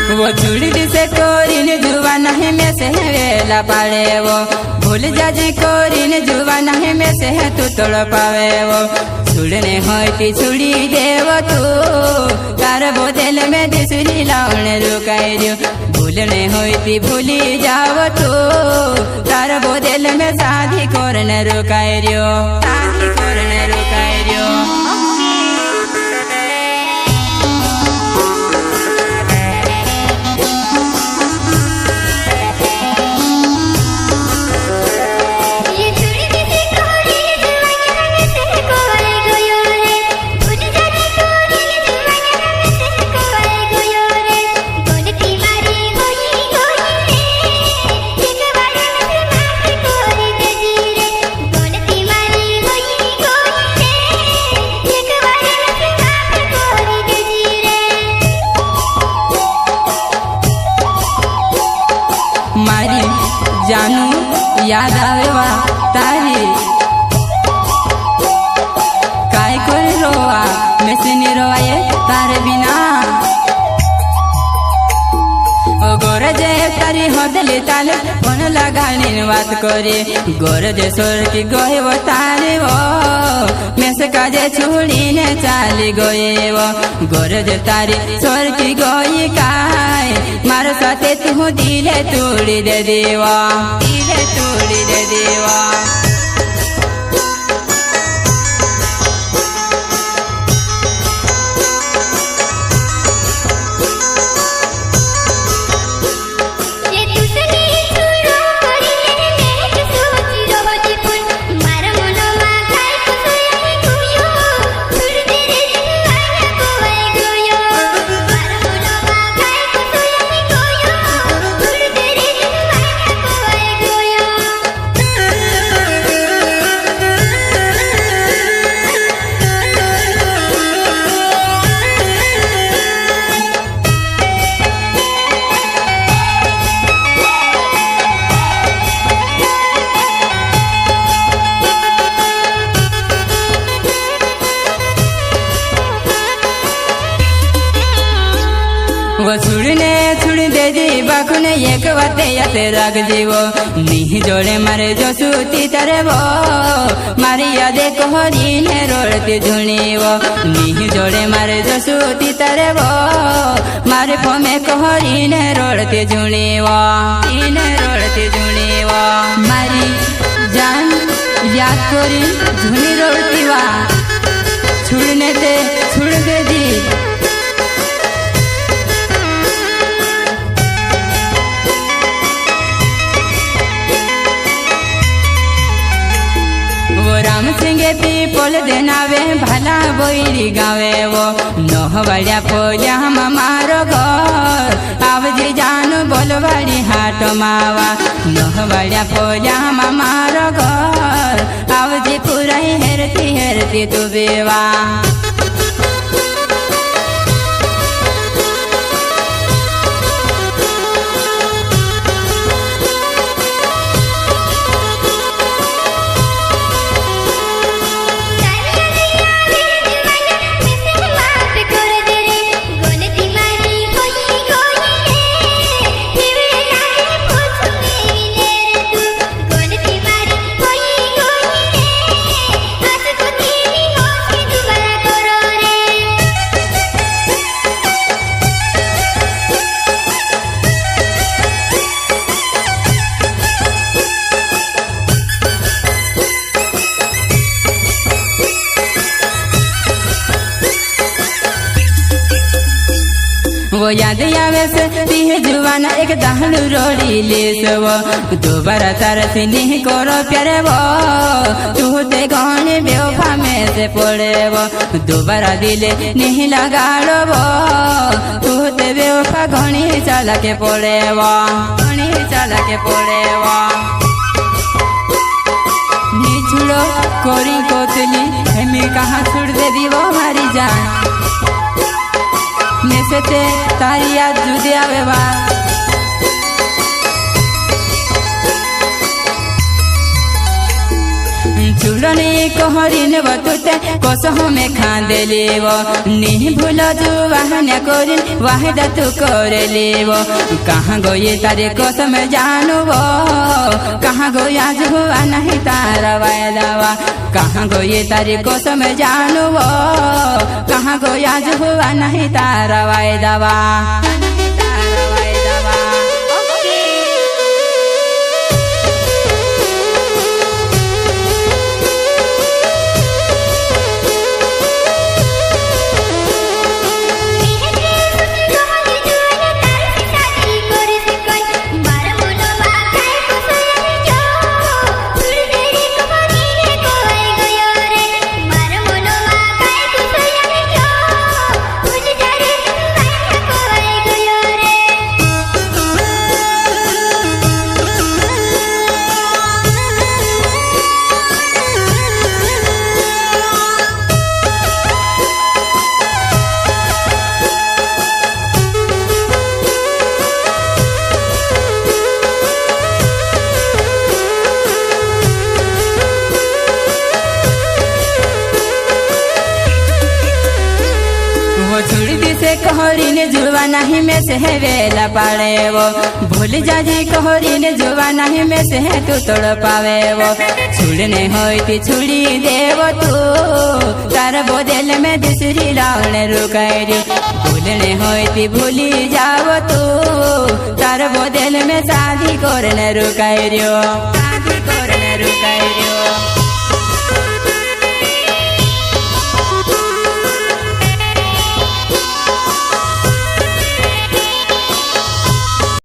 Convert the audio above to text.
वो चूड़ी से कोरिन जुवा नहीं में से वेला पाड़े वो भूल जाजी कोरिन जुवा नहीं में से तू तोड़ पावे वो छुड़ने होती छुड़ी देव तू तार बोतल में दिसुली लाउने रुकाई दियो भूलने होती भूली जाओ तू तार बोतल में शादी करने रुकाई दियो शादी करने रुकाई दियो जानू याद आवेवा तारी काय कोई रोवा मैंने रोवाए तारे बिना ओ गोरजे तारी होदले ताले फोन लगाने बात करे गोरजे सोर की गोए वो तारे वो मैं से काजे छुड़ी ने चाली गोए वो गोरजे तारी सोर की गोई काय मारो साथे तू दिले तोड़ी दे देवा दिले तोड़ी दे देवा वो छुड़ दे दी बाखुने एक बाते याते रख जीवो नी जोड़े मारे जो सूती तरे वो मारी यादे कोहरी ने रोड़ती झुनी वो नी जोड़े मारे जो सूती तरे वो मारे फोमे कोहरी ने रोड़ती झुनी वो इने रोड़ती झुनी वो मारी जान याद कोरी झुनी रोड़ती वा छुड़ने ते छुड़ दे दी राम सिंह पीपल देनावे भला बोईरी गावे वो नोह बड़िया पोजा हम मारो घर आवजी जानो बोलवाड़ी हाट मावा नोह बड़िया पोजा हम मारो घर आवजी पूरा हेरती हेरती तू बेवा वो याद आवे से तीह जुवाना एक दहलू रोड़ी ले वो दोबारा तरस नहीं करो प्यारे वो तू ते गौने बेवफा में से पड़े वो दोबारा दिले नहीं लगाड़ो वो तू ते बेवफा घनी चला के पड़े वो घनी चला के पड़े वो निछुड़ो कोरी कोतली हमें कहाँ छुड़ दे दी वो हमारी जान नेसेते तारी याद जुदे आवे बा छुड़ छुड़ने कहरिन बतुते कसह में खांदे लेव नहीं भूल जो वाहन करिन वाहिदा तू कर लेव कहाँ गए तारे कसम जानू कहाँ गए आज हुआ नहीं तारा वायदावा कहाँ गए तारे कसम जानू कहाँ गए आज हुआ नहीं तारा वायदावा छोड़ दी से कहरी ने जुड़वा नहीं में से है वेला पाड़े वो भूल जाजी कहरी ने जुड़वा नहीं में से है तू तोड़ पावे वो छुड़ने होती छुड़ी देव तू तार बोदल में दूसरी लावने रुकाई भूलने होती भूली जाओ तू तार बोदल में शादी करने रुकाई शादी करने रुकाई